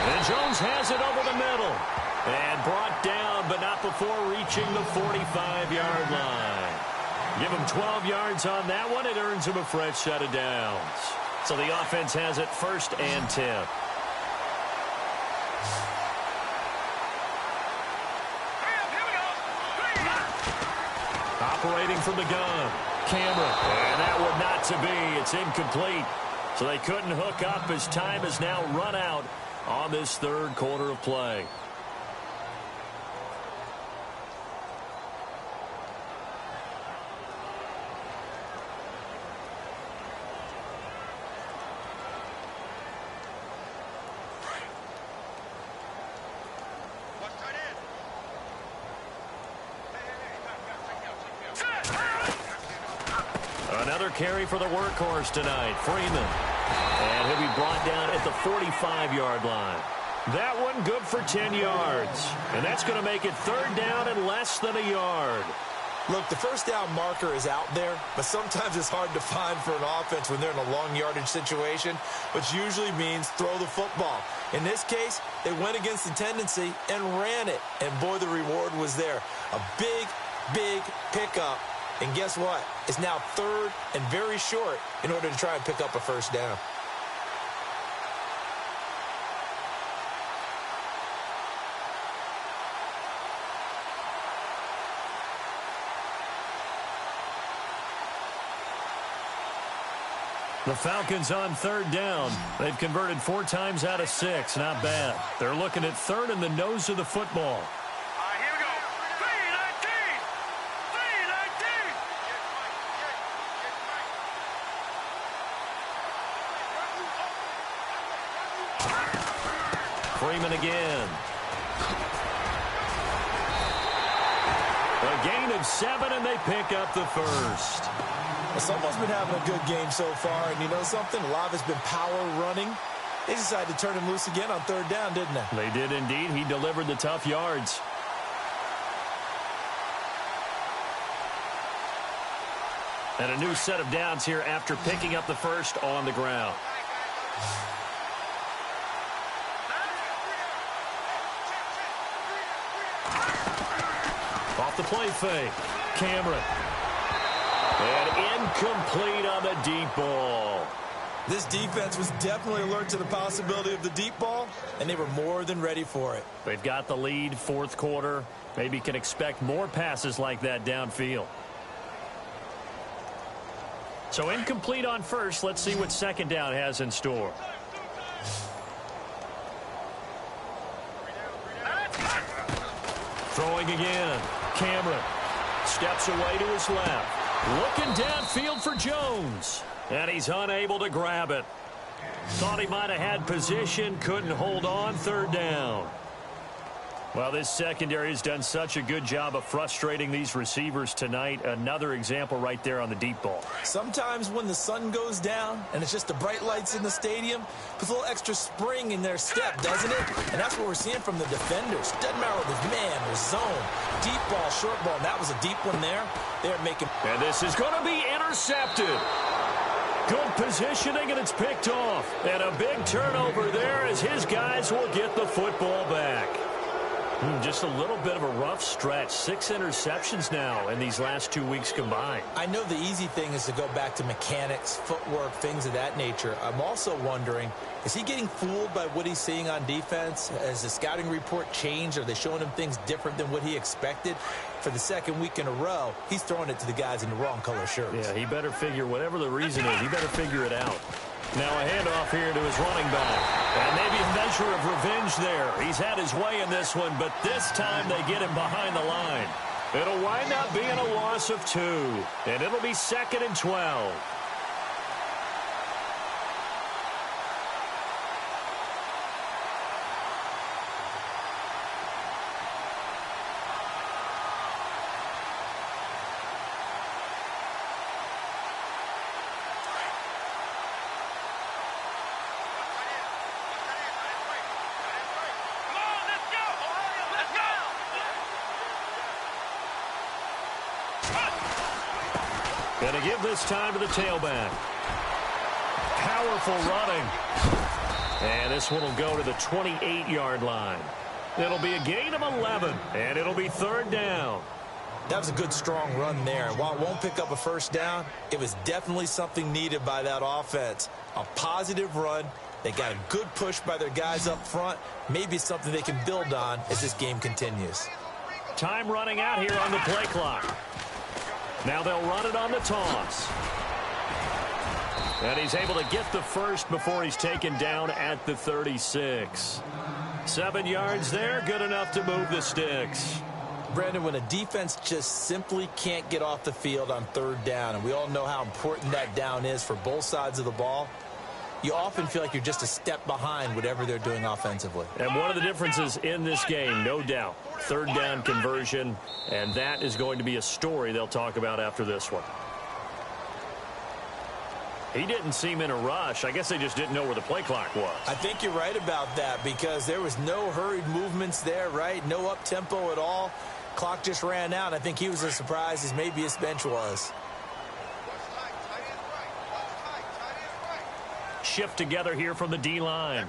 And Jones has it over the middle. And brought down, but not before reaching the 45-yard line. Give him 12 yards on that one. It earns him a fresh set of downs. So the offense has it 1st and 10. Operating from the gun. Cameron. And that one not to be. It's incomplete. So they couldn't hook up as time has now run out on this 3rd quarter of play. Another carry for the workhorse tonight, Freeman. And he'll be brought down at the 45-yard line. That one good for 10 yards. And that's going to make it 3rd down and less than a yard. Look, the 1st down marker is out there, but sometimes it's hard to find for an offense when they're in a long yardage situation, which usually means throw the football. In this case, they went against the tendency and ran it. And boy, the reward was there. A big pickup. And guess what? It's now 3rd and very short in order to try and pick up a 1st down. The Falcons on 3rd down. They've converted 4 times out of 6. Not bad. They're looking at 3rd in the nose of the football. Here we go. 3-19. Freeman again. A gain of 7, and they pick up the first. Someone's been having a good game so far, and you know something? A lot has been power running. They decided to turn him loose again on 3rd down, didn't they? They did indeed. He delivered the tough yards. And a new set of downs here after picking up the first on the ground. Off the play fake. Cameron. And incomplete on the deep ball. This defense was definitely alert to the possibility of the deep ball, and they were more than ready for it. They've got the lead, 4th quarter. Maybe can expect more passes like that downfield. So incomplete on first. Let's see what second down has in store. Throwing again. Cameron steps away to his left. Looking downfield for Jones. And he's unable to grab it. Thought he might have had position. Couldn't hold on. Third down. Well, this secondary has done such a good job of frustrating these receivers tonight. Another example right there on the deep ball. Sometimes when the sun goes down and it's just the bright lights in the stadium, puts a little extra spring in their step, doesn't it? And that's what we're seeing from the defenders. Doesn't matter whether it's man or zone. Deep ball, short ball, and that was a deep one there. They're making... And this is going to be intercepted. Good positioning, and it's picked off. And a big turnover there as his guys will get the football back. Just a little bit of a rough stretch. 6 interceptions now in these last 2 weeks combined. I know the easy thing is to go back to mechanics, footwork, things of that nature. I'm also wondering, is he getting fooled by what he's seeing on defense? Has the scouting report changed? Are they showing him things different than what he expected? For the second week in a row, he's throwing it to the guys in the wrong color shirts. Yeah, he better figure, whatever the reason is, he better figure it out. Now a handoff here to his running back. And maybe a measure of revenge there. He's had his way in this one, but this time they get him behind the line. It'll wind up being a loss of 2. And it'll be 2nd and 12. Going to give this time to the tailback. Powerful running. And this one will go to the 28-yard line. It'll be a gain of 11, and it'll be 3rd down. That was a good, strong run there. And while it won't pick up a first down, it was definitely something needed by that offense. A positive run. They got a good push by their guys up front. Maybe something they can build on as this game continues. Time running out here on the play clock. Now they'll run it on the toss. And he's able to get the first before he's taken down at the 36. 7 yards there, good enough to move the sticks. Brandon, when a defense just simply can't get off the field on 3rd down, and we all know how important that down is for both sides of the ball, you often feel like you're just a step behind whatever they're doing offensively. And one of the differences in this game, no doubt, 3rd down conversion, and that is going to be a story they'll talk about after this one. He didn't seem in a rush. I guess they just didn't know where the play clock was. I think you're right about that because there was no hurried movements there, right? No up-tempo at all. Clock just ran out. I think he was as surprised as maybe his bench was. Shift together here from the D-line.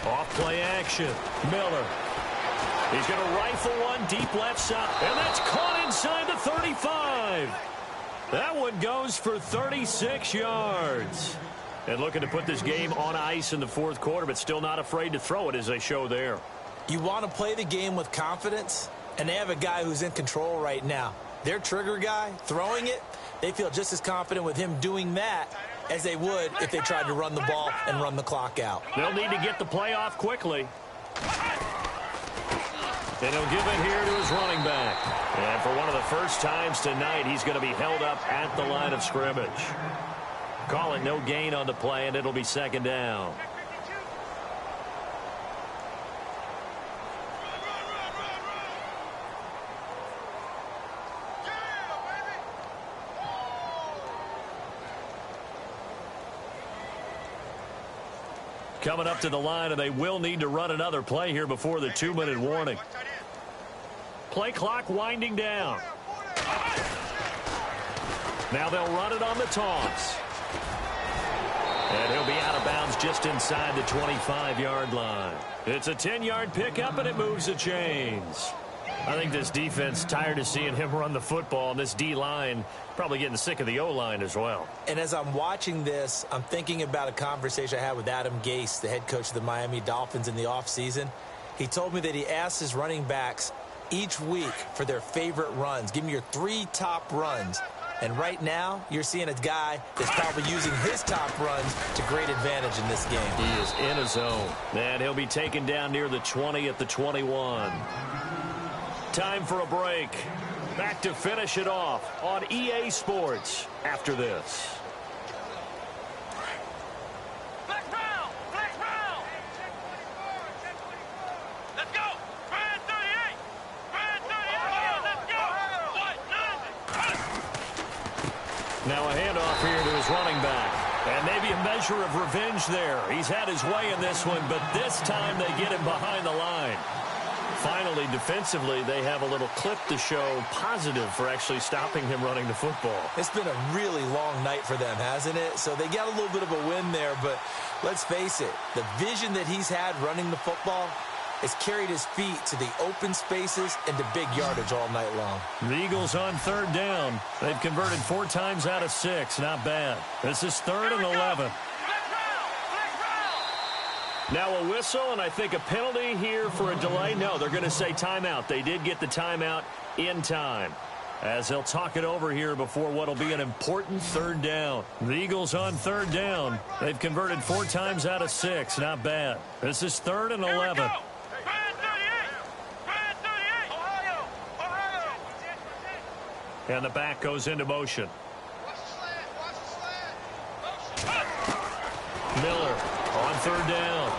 Off-play action. Miller. He's going to rifle one deep left side. And that's caught inside the 35. That one goes for 36 yards. And looking to put this game on ice in the 4th quarter, but still not afraid to throw it as they show there. You want to play the game with confidence, and they have a guy who's in control right now. Their trigger guy, throwing it, they feel just as confident with him doing that as they would if they tried to run the ball and run the clock out. They'll need to get the play off quickly. And he'll give it here to his running back. And for one of the first times tonight, he's going to be held up at the line of scrimmage. Call it no gain on the play, and it'll be 2nd down. Coming up to the line, and they will need to run another play here before the 2-minute warning. Play clock winding down. Now they'll run it on the toss. And he'll be out of bounds just inside the 25-yard line. It's a 10-yard pickup, and it moves the chains. I think this defense tired of seeing him run the football, and this D-line probably getting sick of the O-line as well. And as I'm watching this, I'm thinking about a conversation I had with Adam Gase, the head coach of the Miami Dolphins in the offseason. He told me that he asked his running backs each week for their favorite runs. Give me your 3 top runs. And right now, you're seeing a guy that's probably using his top runs to great advantage in this game. He is in his zone. And he'll be taken down near the 20 at the 21. Time for a break. Back to finish it off on EA Sports after this. Let's go! Brand 38! Brand 38! Let's go! Now a handoff here to his running back. And maybe a measure of revenge there. He's had his way in this one, but this time they get him behind the line. Finally, defensively, they have a little clip to show positive for actually stopping him running the football. It's been a really long night for them, hasn't it? So they got a little bit of a win there, but let's face it, the vision that he's had running the football has carried his feet to the open spaces and to big yardage all night long. The Eagles on 3rd down. They've converted 4 times out of 6. Not bad. This is 3rd and 11. Now a whistle, and I think a penalty here for a delay. No, they're going to say timeout. They did get the timeout in time, as they'll talk it over here before what will be an important 3rd down. The Eagles on 3rd down. They've converted 4 times out of 6. Not bad. This is 3rd and 11. And the back goes into motion. Miller on 3rd down.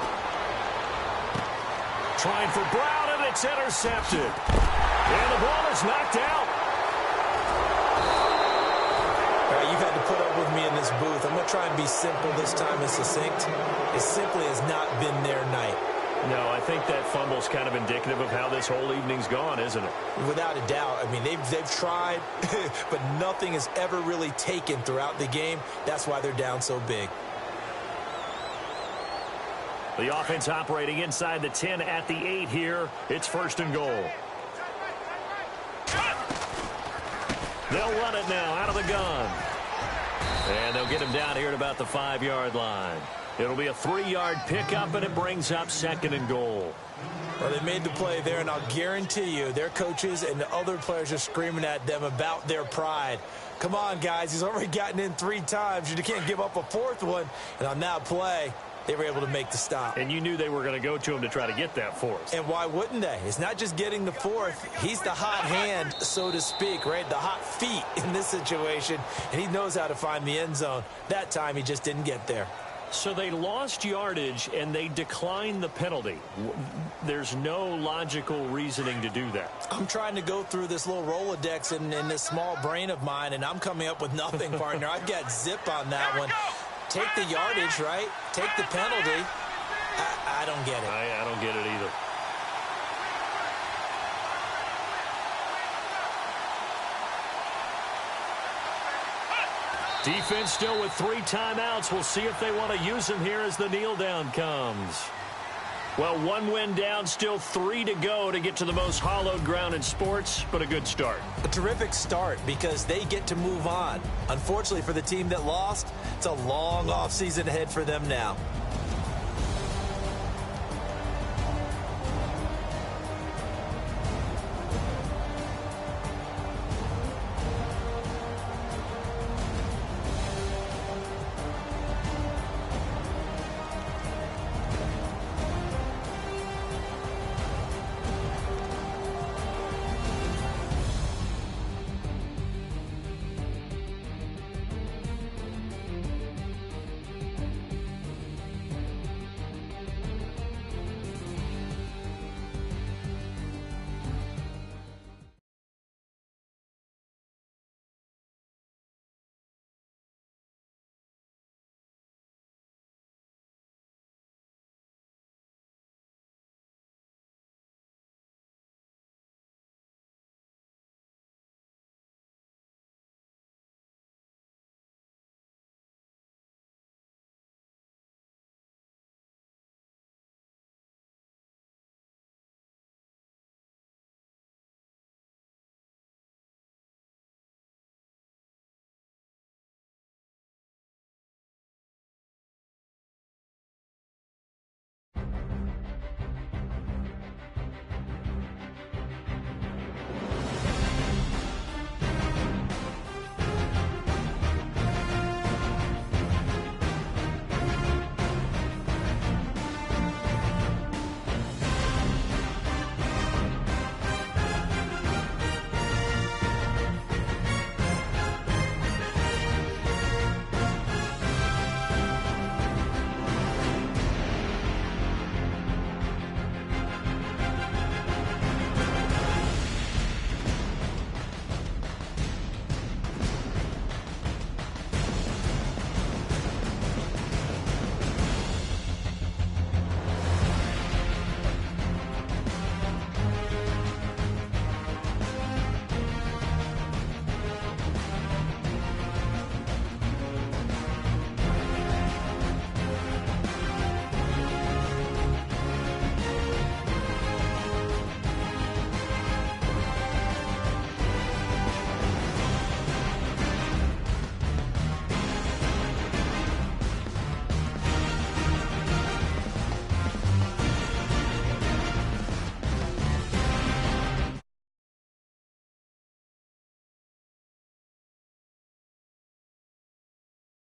Trying for Brown, and it's intercepted. And the ball is knocked out. All right, you've had to put up with me in this booth. I'm going to try and be simple this time and succinct. It simply has not been their night. No, I think that fumble's kind of indicative of how this whole evening's gone, isn't it? Without a doubt. I mean, they've tried, but nothing has ever really taken throughout the game. That's why they're down so big. The offense operating inside the 10 at the 8 here. It's 1st and goal. They'll run it now out of the gun. And they'll get him down here at about the 5-yard line. It'll be a 3-yard pickup, and it brings up 2nd and goal. Well, they made the play there, and I'll guarantee you their coaches and the other players are screaming at them about their pride. Come on, guys. He's already gotten in 3 times. You can't give up a 4th one. And on that play, they were able to make the stop. And you knew they were going to go to him to try to get that 4th. And why wouldn't they? It's not just getting the 4th. He's the hot hand, so to speak, right? The hot feet in this situation. And he knows how to find the end zone. That time, he just didn't get there. So they lost yardage, and they declined the penalty. There's no logical reasoning to do that. I'm trying to go through this little Rolodex in this small brain of mine, and I'm coming up with nothing, partner. I've got zip on that one. Take the yardage, right? Take the penalty. I don't get it. I don't get it either. Defense still with 3 timeouts. We'll see if they want to use them here as the kneel down comes. Well, 1 win down, still 3 to go to get to the most hallowed ground in sports, but a good start. A terrific start because they get to move on. Unfortunately for the team that lost, it's a long offseason ahead for them now.